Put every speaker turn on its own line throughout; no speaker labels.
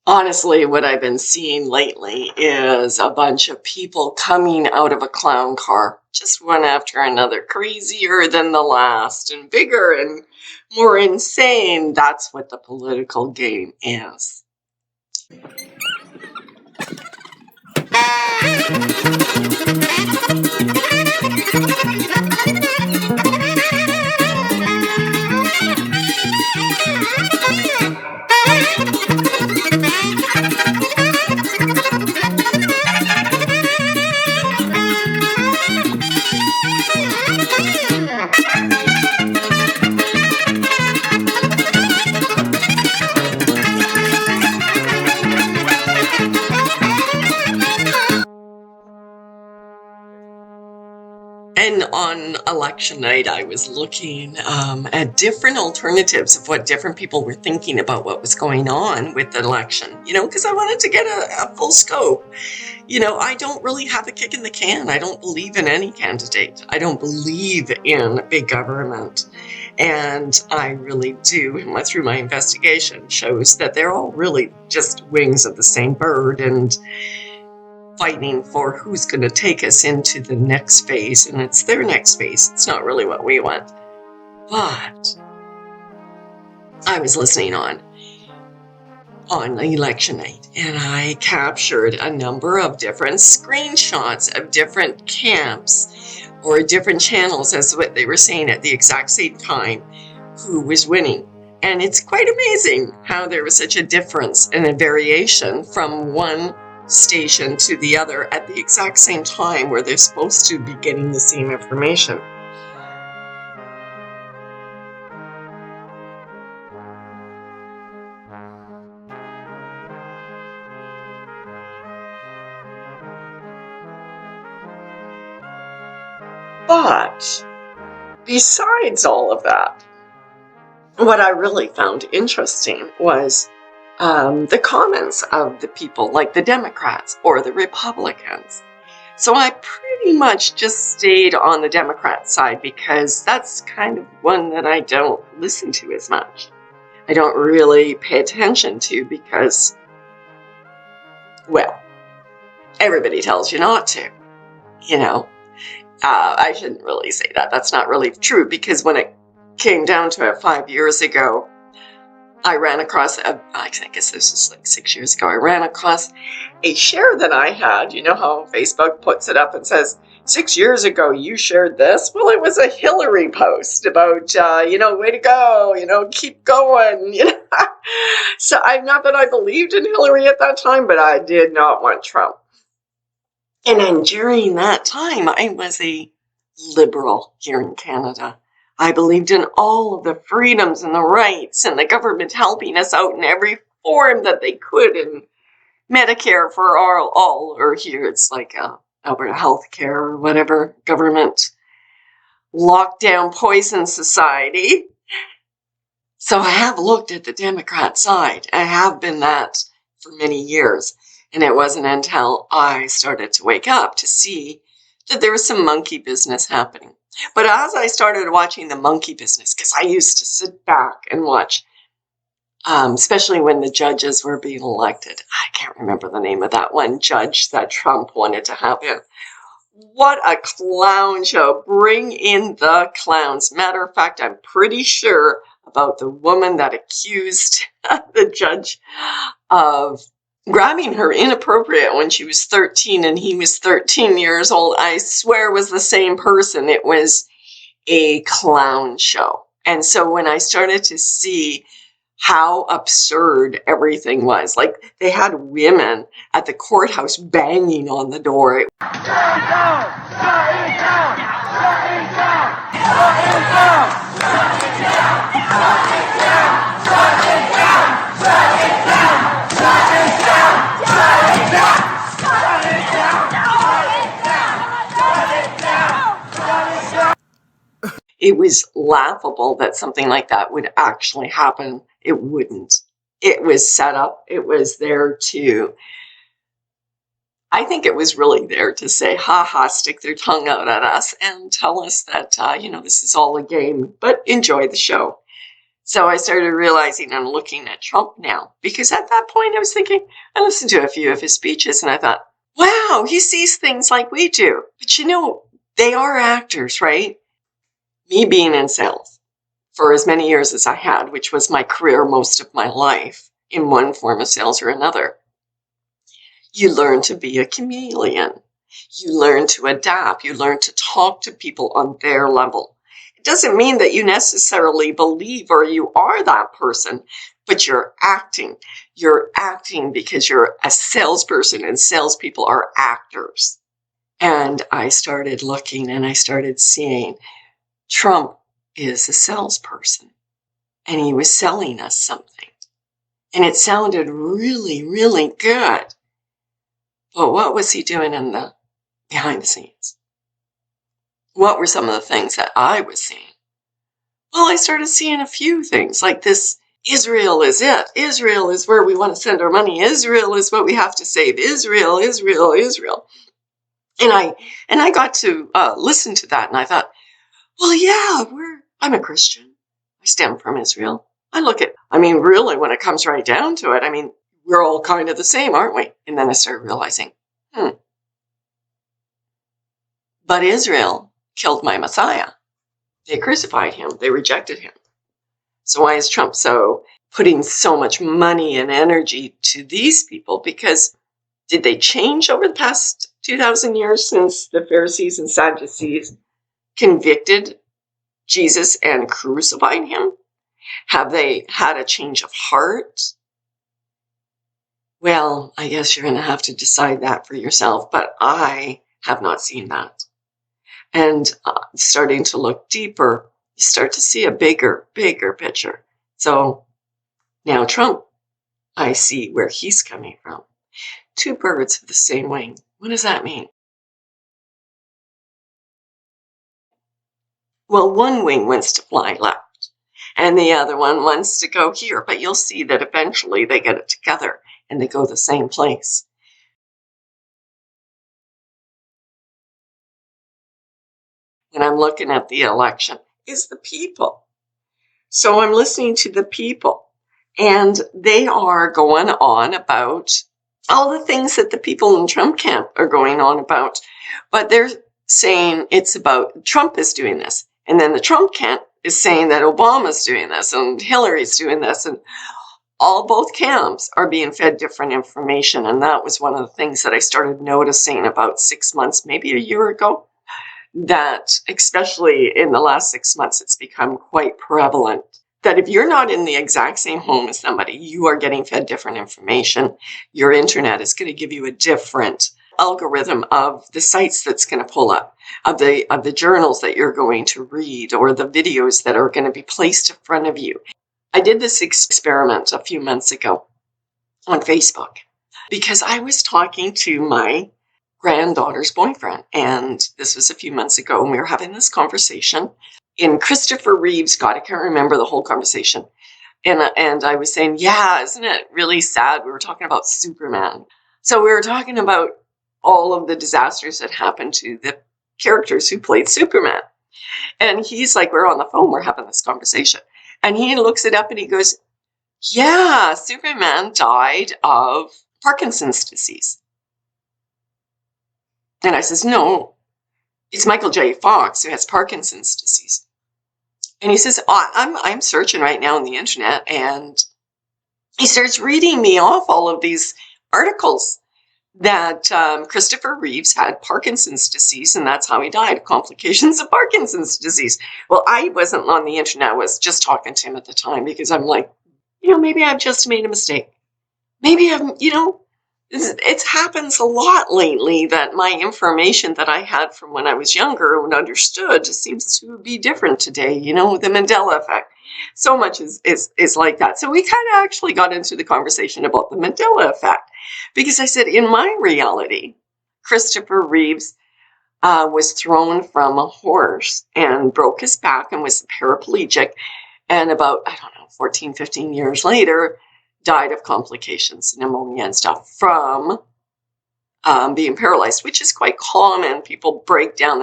Honestly, what I've been seeing lately is a bunch of people coming out of a clown car, just one after another, crazier than the last, and bigger and more insane. That's what the political game is. And on election night, I was looking at different alternatives of what different people were thinking about what was going on with the election, because I wanted to get a full scope. I don't really have a kick in the can. I don't believe in any candidate. I don't believe in big government. And I really do, through my investigation, shows that they're all really just wings of the same bird and fighting for who's going to take us into the next phase. And it's their next phase. It's not really what we want. But I was listening on election night, and I captured a number of different screenshots of different camps or different channels, as what they were saying at the exact same time, who was winning. And it's quite amazing how there was such a difference and a variation from one station to the other at the exact same time, where they're supposed to be getting the same information. But besides all of that, what I really found interesting was the comments of the people, like the Democrats or the Republicans. So I pretty much just stayed on the Democrat side, because that's kind of one that I don't listen to as much. I don't really pay attention to because, well, everybody tells you not to, I shouldn't really say that. That's not really true, because when it came down to it 5 years ago, I ran across, I guess this was like 6 years ago, I ran across a share that I had. You know how Facebook puts it up and says, 6 years ago, you shared this? Well, it was a Hillary post about, way to go, keep going, So not that I believed in Hillary at that time, but I did not want Trump. And then during that time, I was a liberal here in Canada. I believed in all of the freedoms and the rights, and the government helping us out in every form that they could, and Medicare for all, or here it's like Alberta Healthcare or whatever, government lockdown poison society. So I have looked at the Democrat side. I have been that for many years. And it wasn't until I started to wake up to see that there was some monkey business happening. But as I started watching the monkey business, because I used to sit back and watch, especially when the judges were being elected. I can't remember the name of that one judge that Trump wanted to have in. What a clown show. Bring in the clowns. Matter of fact, I'm pretty sure about the woman that accused the judge of grabbing her inappropriate when she was 13 and he was 13 years old. I swear it was the same person. It was a clown show. And so when I started to see how absurd everything was, like they had women at the courthouse banging on the door. It was laughable that something like that would actually happen. It wouldn't. It was set up. It was there to, I think it was really there to say, ha ha, stick their tongue out at us and tell us that, this is all a game, but enjoy the show. So I started realizing and looking at Trump now, because at that point I was thinking, I listened to a few of his speeches and I thought, wow, he sees things like we do. But they are actors, right? Me being in sales for as many years as I had, which was my career most of my life in one form of sales or another, you learn to be a chameleon. You learn to adapt. You learn to talk to people on their level. It doesn't mean that you necessarily believe or you are that person, but you're acting. You're acting because you're a salesperson, and salespeople are actors. And I started looking and I started seeing Trump is a salesperson, and he was selling us something. And it sounded really, really good. But what was he doing behind the scenes? What were some of the things that I was seeing? Well, I started seeing a few things like this. Israel is it. Israel is where we want to send our money. Israel is what we have to save. Israel, Israel, Israel. And I got to listen to that, and I thought, well, yeah, I'm a Christian. I stem from Israel. Really, when it comes right down to it, we're all kind of the same, aren't we? And then I started realizing, but Israel killed my Messiah. They crucified him. They rejected him. So why is Trump so putting so much money and energy to these people? Because did they change over the past 2,000 years since the Pharisees and Sadducees convicted Jesus and crucified him? Have they had a change of heart? Well, I guess you're going to have to decide that for yourself, but I have not seen that. And starting to look deeper, you start to see a bigger picture. So now Trump, I see where he's coming from. Two birds of the same wing. What does that mean? Well, one wing wants to fly left, and the other one wants to go here. But you'll see that eventually they get it together and they go the same place. When I'm looking at the election, is the people. So I'm listening to the people, and they are going on about all the things that the people in Trump camp are going on about. But they're saying it's about Trump is doing this. And then the Trump camp is saying that Obama's doing this and Hillary's doing this. And both camps are being fed different information. And that was one of the things that I started noticing about 6 months, maybe a year ago, that especially in the last 6 months, it's become quite prevalent that if you're not in the exact same home as somebody, you are getting fed different information. Your internet is going to give you a different algorithm of the sites that's going to pull up, of the journals that you're going to read, or the videos that are going to be placed in front of you. I did this experiment a few months ago on Facebook because I was talking to my granddaughter's boyfriend, and this was a few months ago, and we were having this conversation. In Christopher Reeve's God, I can't remember the whole conversation. And I was saying, yeah, isn't it really sad? We were talking about Superman. So we were talking about all of the disasters that happened to the characters who played Superman. And he's like, we're on the phone, we're having this conversation. And he looks it up and he goes, yeah, Superman died of Parkinson's disease. And I says, no, it's Michael J. Fox who has Parkinson's disease. And he says, I'm searching right now on the internet, and he starts reading me off all of these articles that Christopher Reeves had Parkinson's disease, and that's how he died, complications of Parkinson's disease. Well, I wasn't on the internet. I was just talking to him at the time because I'm like, maybe I've just made a mistake. Maybe it happens a lot lately that my information that I had from when I was younger and understood seems to be different today, the Mandela effect. So much is like that. So we kind of actually got into the conversation about the Mandela effect because I said, in my reality, Christopher Reeves was thrown from a horse and broke his back and was paraplegic. And about, 14, 15 years later, died of complications, pneumonia and stuff from being paralyzed, which is quite common. People break down,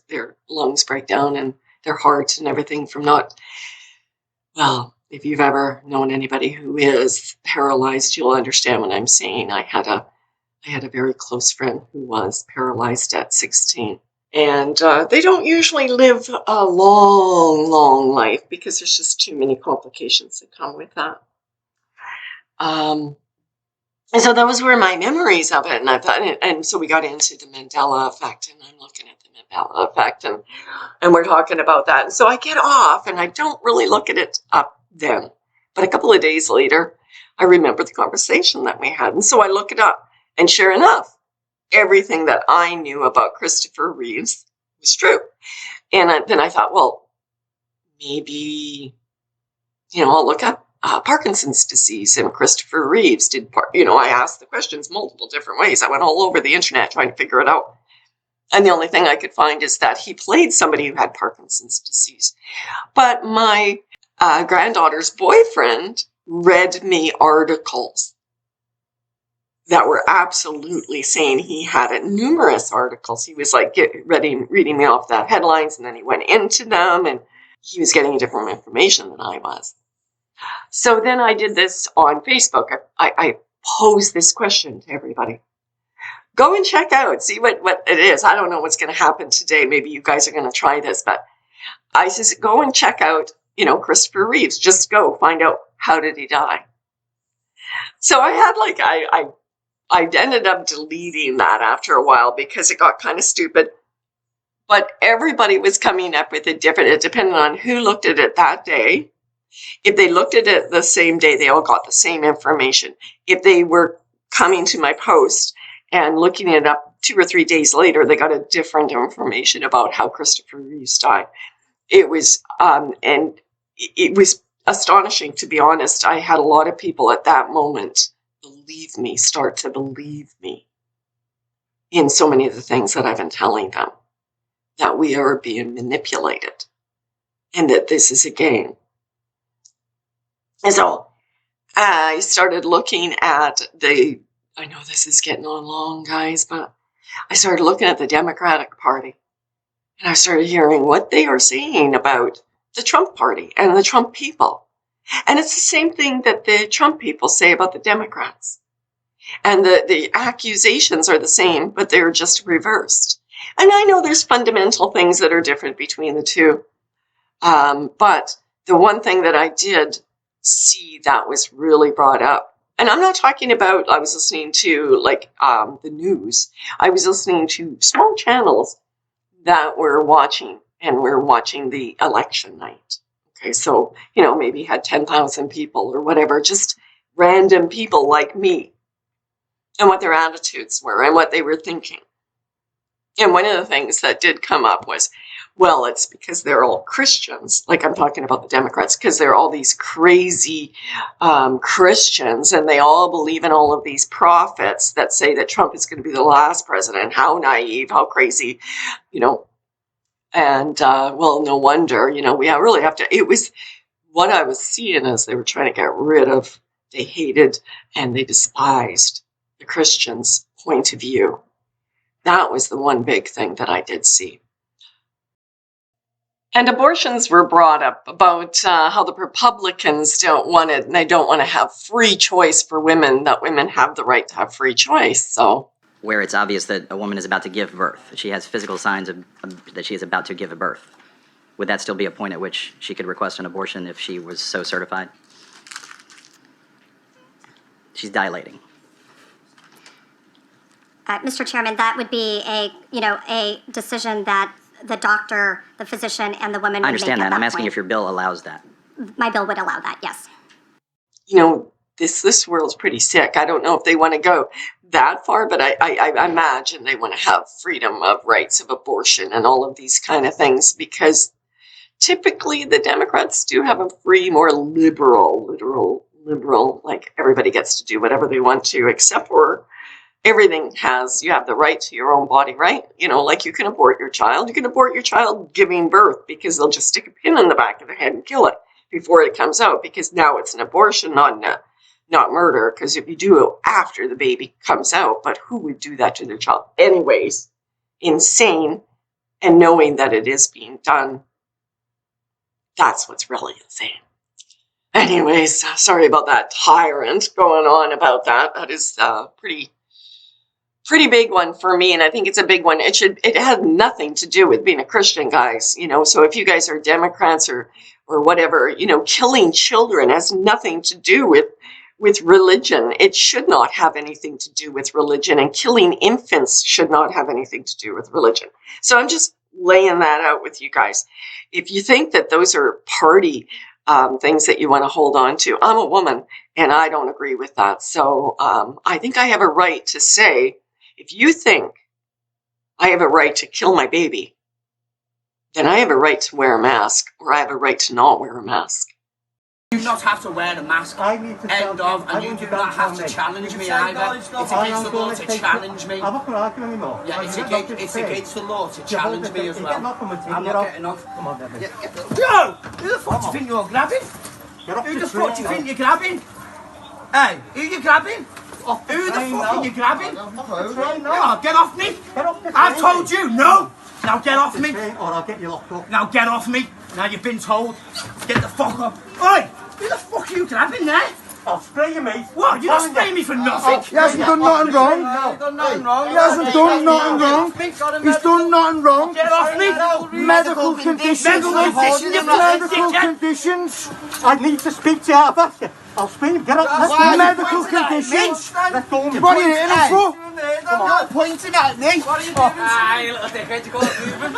their lungs break down and their heart and everything from not, if you've ever known anybody who is paralyzed, you'll understand what I'm saying. I had a very close friend who was paralyzed at 16. And they don't usually live a long life because there's just too many complications that come with that. And so those were my memories of it. And I thought, and so we got into the Mandela effect, and I'm looking at the Mandela effect, and we're talking about that. And so I get off, and I don't really look at it up then. But a couple of days later, I remember the conversation that we had. And so I look it up, and sure enough, everything that I knew about Christopher Reeves was true. And then I thought, well, maybe, I'll look up Parkinson's disease and Christopher Reeves did, I asked the questions multiple different ways. I went all over the internet trying to figure it out. And the only thing I could find is that he played somebody who had Parkinson's disease. But my granddaughter's boyfriend read me articles that were absolutely saying he had it. Numerous articles. He was like reading me off the headlines, and then he went into them, and he was getting different information than I was. So then I did this on Facebook. I posed this question to everybody. Go and check out, see what it is. I don't know what's going to happen today. Maybe you guys are going to try this, but I says, go and check out, Christopher Reeves. Just go find out, how did he die? So I had I ended up deleting that after a while because it got kind of stupid. But everybody was coming up with it different. It depended on who looked at it that day. If they looked at it the same day, they all got the same information. If they were coming to my post and looking it up 2 or 3 days later, they got a different information about how Christopher Reeves died. It was, and it was astonishing, to be honest. I had a lot of people at that moment start to believe me in so many of the things that I've been telling them, that we are being manipulated and that this is a game. And so I started looking at I know this is getting on long, guys, but I started looking at the Democratic Party, and I started hearing what they are saying about the Trump Party and the Trump people. And it's the same thing that the Trump people say about the Democrats. And the accusations are the same, but they're just reversed. And I know there's fundamental things that are different between the two. But the one thing that I did see that was really brought up, and I'm not talking about, I was listening to the news. I was listening to small channels that were watching the election night. Okay, so, maybe had 10,000 people or whatever, just random people like me, and what their attitudes were and what they were thinking. And one of the things that did come up was, well, it's because they're all Christians. Like, I'm talking about the Democrats, because they're all these crazy Christians, and they all believe in all of these prophets that say that Trump is going to be the last president. How naive, how crazy, And, well, no wonder, we really have to, it was what I was seeing as they were trying to get rid of, they hated and they despised the Christians' point of view. That was the one big thing that I did see. And abortions were brought up about how the Republicans don't want it, and they don't want to have free choice for women, that women have the right to have free choice. So,
where it's obvious that a woman is about to give birth, she has physical signs that she is about to give a birth, would that still be a point at which she could request an abortion if she was so certified? She's dilating.
Mr. Chairman, that would be a decision that the doctor, the physician, and the woman would make.
I understand that. I'm asking
point.
if your bill allows that.
My bill would allow that, yes.
This world's pretty sick. I don't know if they want to go that far, but I imagine they want to have freedom of rights of abortion and all of these kind of things, because typically the Democrats do have a free, more liberal, like everybody gets to do whatever they want to, except for everything you have the right to your own body, right? Like you can abort your child. You can abort your child giving birth, because they'll just stick a pin in the back of the head and kill it before it comes out, because now it's an abortion, not murder, because if you do it after the baby comes out, but who would do that to their child? Anyways, insane, and knowing that it is being done, that's what's really insane. Anyways, sorry about that tyrant going on about that. That is pretty big one for me, and I think it's a big one. It had nothing to do with being a Christian, guys. So if you guys are Democrats or whatever, killing children has nothing to do with religion. It should not have anything to do with religion, and killing infants should not have anything to do with religion. So I'm just laying that out with you guys. If you think that those are party things that you want to hold on to, I'm a woman and I don't agree with that. So I think I have a right to say, if you think I have a right to kill my baby, then I have a right to wear a mask, or I have a right to not wear a mask.
You do not have to wear a mask.
I need to
End of. And you do not have to challenge me either. It's against the law to challenge me.
I'm not going to argue anymore.
Yeah, it's against the law to challenge me as well. I'm not getting off.
Come on, then.
Yo! Who the fuck do you think you're grabbing? Who the fuck do you think you're grabbing? Hey, who you grabbing? Who the fuck are you grabbing? No, get off me! I've told you, no! Now get off me!
Or I'll get you locked up.
Now get off me! Now you've been told. Get the fuck up! Oi! Who the fuck are you grabbing there?
I'll spray you, mate.
What? You're not spraying me for nothing?
He hasn't done nothing wrong. He hasn't done nothing wrong. He's done nothing wrong.
Get off me!
Medical conditions. Medical conditions.
I need to speak to you. I'll spray you. Get up.
Medical conditions.
Let go of me.
What are you hitting him for?
You're pointing at me. What are you doing? Aye, little dickhead, you got moving.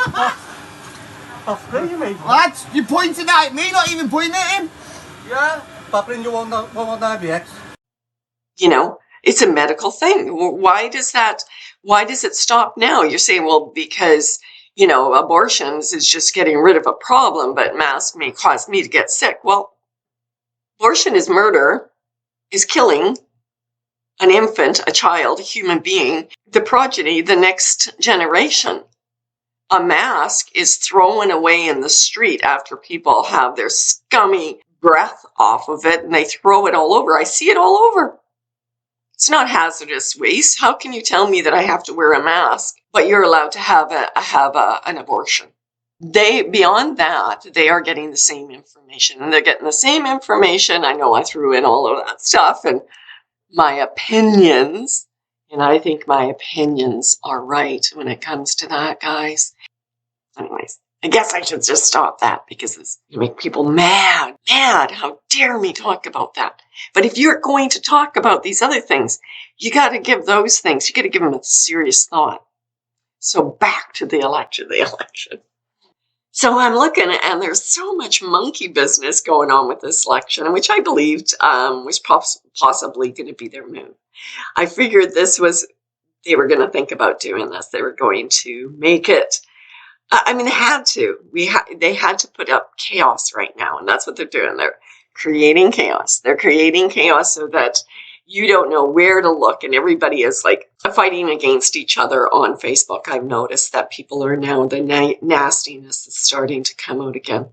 I'll spray you, mate.
Lads, you're pointing at me, not even pointing at him. Yeah.
Babbling you on IBX.
It's a medical thing. Why does it stop now? You're saying, well, because, abortions is just getting rid of a problem, but masks may cause me to get sick. Well, abortion is murder, is killing an infant, a child, a human being, the progeny, the next generation. A mask is thrown away in the street after people have their scummy breath off of it and they throw it all over. I see it all over. It's not hazardous waste. How can you tell me that I have to wear a mask, but you're allowed to have an abortion? Beyond that, they are getting the same information, and they're getting the same information. I know I threw in all of that stuff and my opinions, and I think my opinions are right when it comes to that, guys. Anyways, I guess I should just stop that because you make people mad. How dare me talk about that? But if you're going to talk about these other things, you got to give those things, you got to give them a serious thought. So back to the election. So I'm looking, and there's so much monkey business going on with this election, which I believed was possibly going to be their move. I figured they were going to think about doing this. They were going to make it. They had to. They had to put up chaos right now, and that's what they're doing. They're creating chaos. They're creating chaos so that you don't know where to look, and everybody is like fighting against each other on Facebook. I've noticed that people are now, the nastiness is starting to come out again.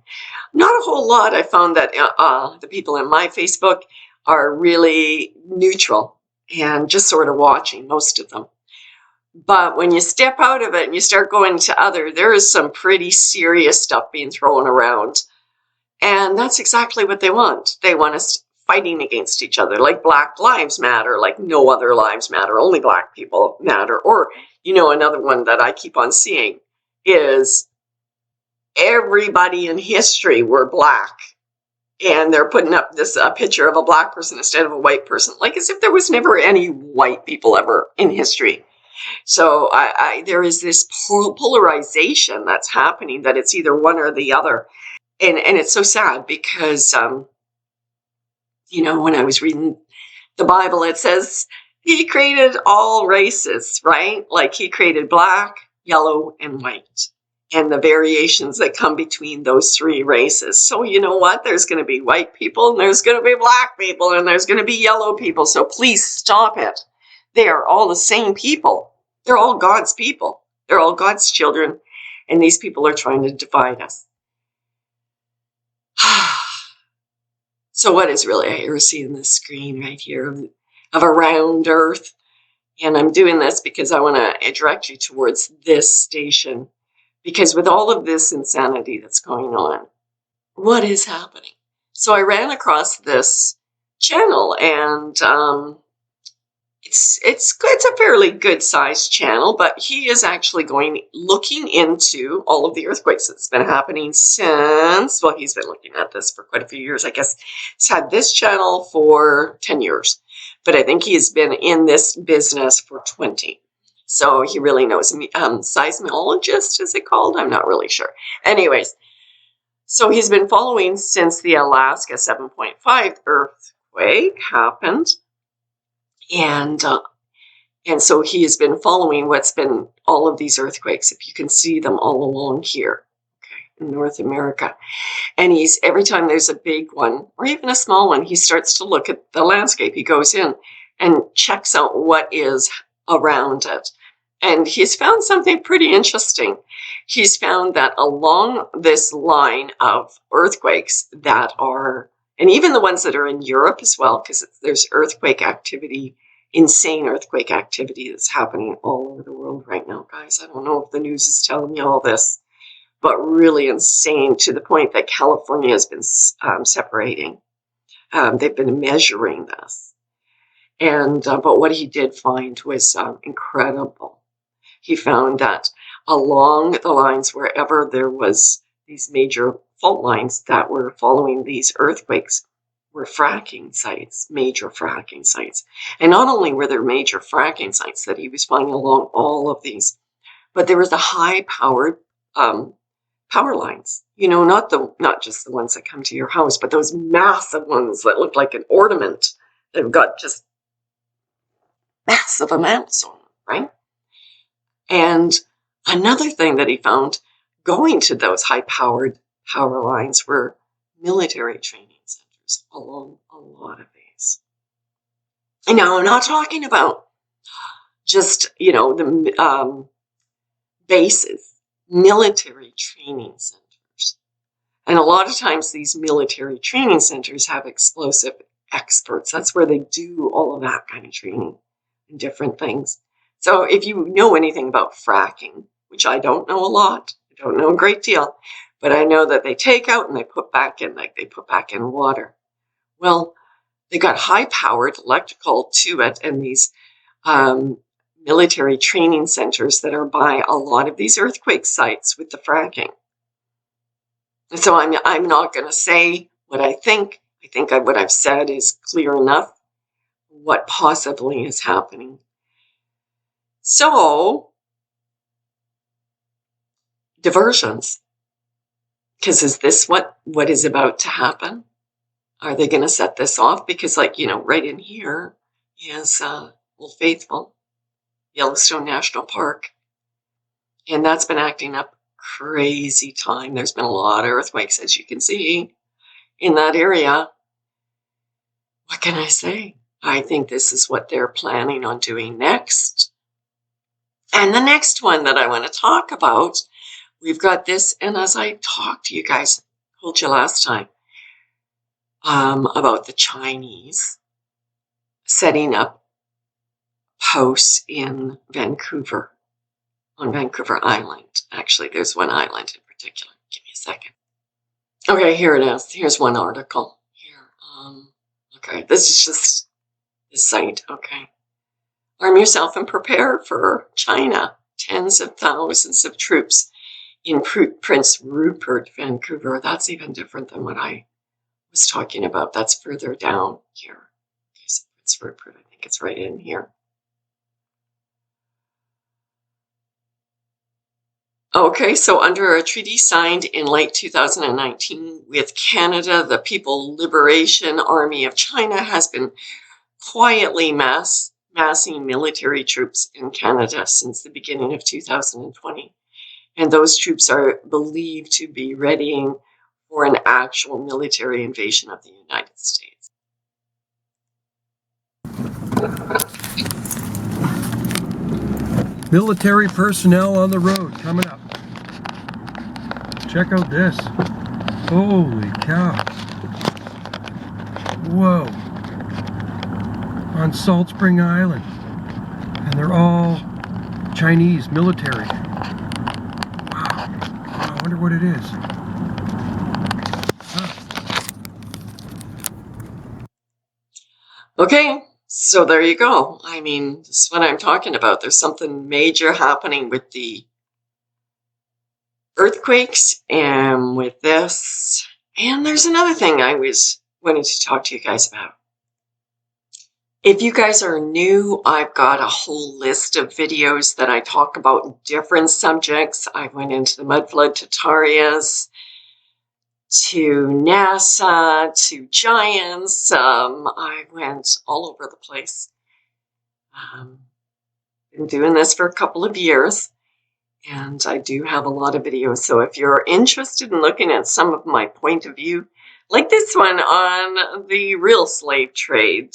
Not a whole lot. I found that the people in my Facebook are really neutral and just sort of watching, most of them. But when you step out of it and you start going to there is some pretty serious stuff being thrown around. And that's exactly what they want. They want us fighting against each other, like Black Lives Matter, like no other lives matter, only Black people matter. Or, another one that I keep on seeing is everybody in history were Black. And they're putting up a picture of a Black person instead of a white person, like as if there was never any white people ever in history. So there is this polarization that's happening, that it's either one or the other. And it's so sad because, when I was reading the Bible, it says he created all races, right? Like he created black, yellow, and white, and the variations that come between those three races. So you know what? There's going to be white people, and there's going to be Black people, and there's going to be yellow people. So please stop it. They are all the same people. They're all God's people. They're all God's children. And these people are trying to divide us. So what is really, you're seeing this screen right here of a round earth. And I'm doing this because I want to direct you towards this station. Because with all of this insanity that's going on, what is happening? So I ran across this channel, and it's good. It's a fairly good sized channel, but he is actually looking into all of the earthquakes that's been happening since, well, he's been looking at this for quite a few years. I guess he's had this channel for 10 years, but I think he's been in this business for 20. So he really knows. Seismologist, is it called? I'm not really sure. Anyways, so he's been following since the Alaska 7.5 earthquake happened. And so he has been following what's been all of these earthquakes, if you can see them all along here, okay, in North America. And every time there's a big one, or even a small one, he starts to look at the landscape. He goes in and checks out what is around it. And he's found something pretty interesting. He's found that along this line of earthquakes that are, and even the ones that are in Europe as well, because there's earthquake activity, insane earthquake activity that's happening all over the world right now, guys. I don't know if the news is telling you all this, but really insane, to the point that California has been separating. They've been measuring this. And but what he did find was incredible. He found that along the lines, wherever there was these major fault lines that were following these earthquakes, were fracking sites, major fracking sites. And not only were there major fracking sites that he was finding along all of these, but there was the high-powered power lines. You know, not just the ones that come to your house, but those massive ones that look like an ornament. They've got just massive amounts on them, right? And another thing that he found going to those high-powered power lines were military training centers along a lot of these. And now I'm not talking about just, you know, the bases, military training centers. And a lot of times these military training centers have explosive experts. That's where they do all of that kind of training and different things. So if you know anything about fracking, which I don't know a lot, I don't know a great deal, but I know that they take out and they put back in, like they put back in water. Well, they got high-powered electrical to it, and these military training centers that are by a lot of these earthquake sites with the fracking. And so I'm not going to say what I think. I think what I've said is clear enough what possibly is happening. So, diversions. Because is this what is about to happen? Are they going to set this off? Because, like, you know, right in here is Old Faithful, Yellowstone National Park. And that's been acting up crazy time. There's been a lot of earthquakes, as you can see, in that area. What can I say? I think this is what they're planning on doing next. And the next one that I want to talk about, we've got this, and as I talked to you guys, told you last time, about the Chinese setting up posts in Vancouver, on Vancouver Island. Actually, there's one island in particular. Give me a second. Okay, here it is. Here's one article. Here. Okay, this is just the site. Okay. Arm yourself and prepare for China. Tens of thousands of troops in Prince Rupert, Vancouver. That's even different than what I was talking about. That's further down here. Okay, so Prince Rupert, I think it's right in here. Okay, so under a treaty signed in late 2019 with Canada, the People Liberation Army of China has been quietly massing military troops in Canada since the beginning of 2020. And those troops are believed to be readying for an actual military invasion of the United States.
Military personnel on the road coming up. Check out this. Holy cow. Whoa. On Salt Spring Island. And they're all Chinese military. Wow. I wonder what it is. Huh.
Okay, so there you go. I mean, this is what I'm talking about. There's something major happening with the earthquakes and with this. And there's another thing I was wanting to talk to you guys about. If you guys are new, I've got a whole list of videos that I talk about different subjects. I went into the mudflood tutorials, to NASA, to giants. I went all over the place. Been doing this for a couple of years, and I do have a lot of videos. So if you're interested in looking at some of my point of view, like this one on the real slave trade,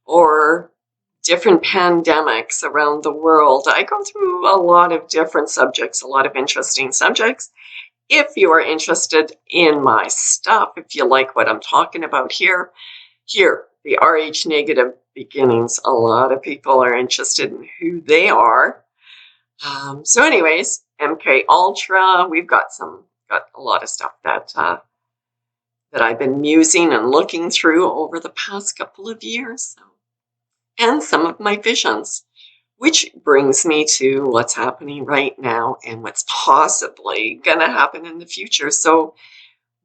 or different pandemics around the world, I go through a lot of different subjects, a lot of interesting subjects. If you are interested in my stuff, if you like what I'm talking about here, the RH negative beginnings, a lot of people are interested in who they are. So anyways, MK Ultra, we've got a lot of stuff that I've been musing and looking through over the past couple of years. And some of my visions, which brings me to what's happening right now and what's possibly gonna happen in the future. So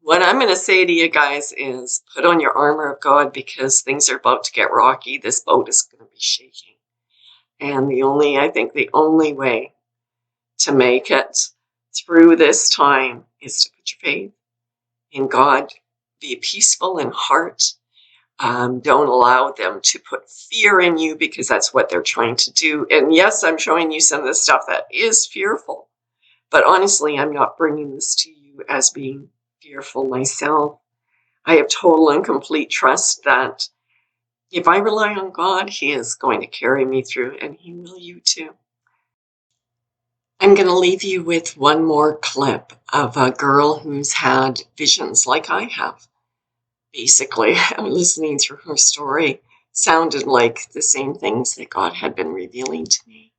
what I'm going to say to you guys is put on your armor of God, because things are about to get rocky. This boat is going to be shaking. And I think the only way to make it through this time is to put your faith in God. Be peaceful in heart. Don't allow them to put fear in you, because that's what they're trying to do. And yes, I'm showing you some of the stuff that is fearful. But honestly, I'm not bringing this to you as being fearful myself. I have total and complete trust that if I rely on God, He is going to carry me through, and He will you too. I'm going to leave you with one more clip of a girl who's had visions like I have. Basically, listening through her story sounded like the same things that God had been revealing to me.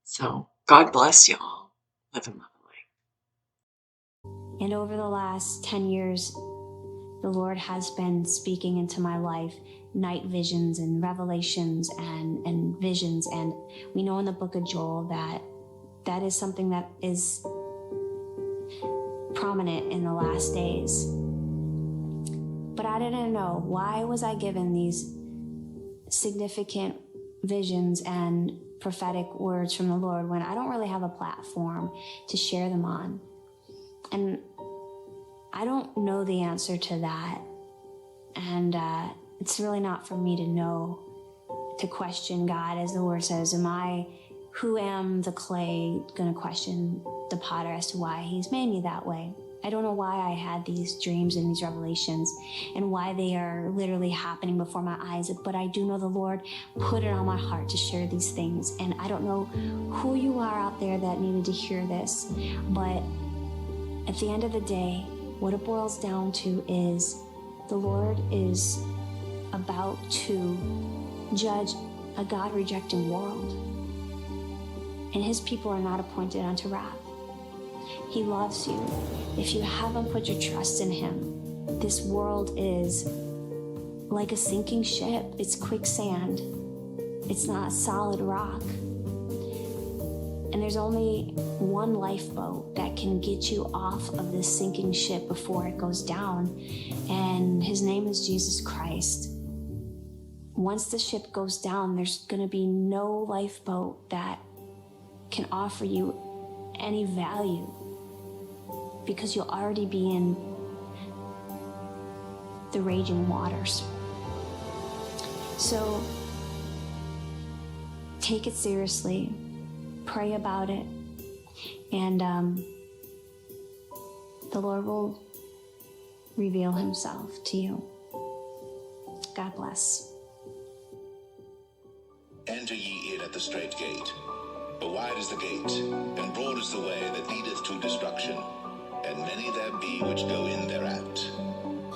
So, God bless you all. Live in love.
And over the last 10 years, the Lord has been speaking into my life night visions and revelations and visions. And we know in the book of Joel that is something that is prominent in the last days. But I didn't know, why was I given these significant visions and prophetic words from the Lord when I don't really have a platform to share them on? And I don't know the answer to that. And it's really not for me to know, to question God. As the word says, who am the clay, gonna question the potter as to why He's made me that way? I don't know why I had these dreams and these revelations and why they are literally happening before my eyes, but I do know the Lord put it on my heart to share these things. And I don't know who you are out there that needed to hear this, but at the end of the day, what it boils down to is the Lord is about to judge a God-rejecting world. And His people are not appointed unto wrath. He loves you. If you haven't put your trust in Him, this world is like a sinking ship. It's quicksand. It's not solid rock. And there's only one lifeboat that can get you off of this sinking ship before it goes down. And His name is Jesus Christ. Once the ship goes down, there's going to be no lifeboat that can offer you any value, because you'll already be in the raging waters. So take it seriously, pray about it, and the Lord will reveal Himself to you. God bless.
Enter ye in at the strait gate. For wide is the gate, and broad is the way that leadeth to destruction, and many there be which go in thereat.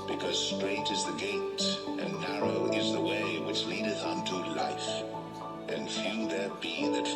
Because strait is the gate, and narrow is the way which leadeth unto life, and few there be that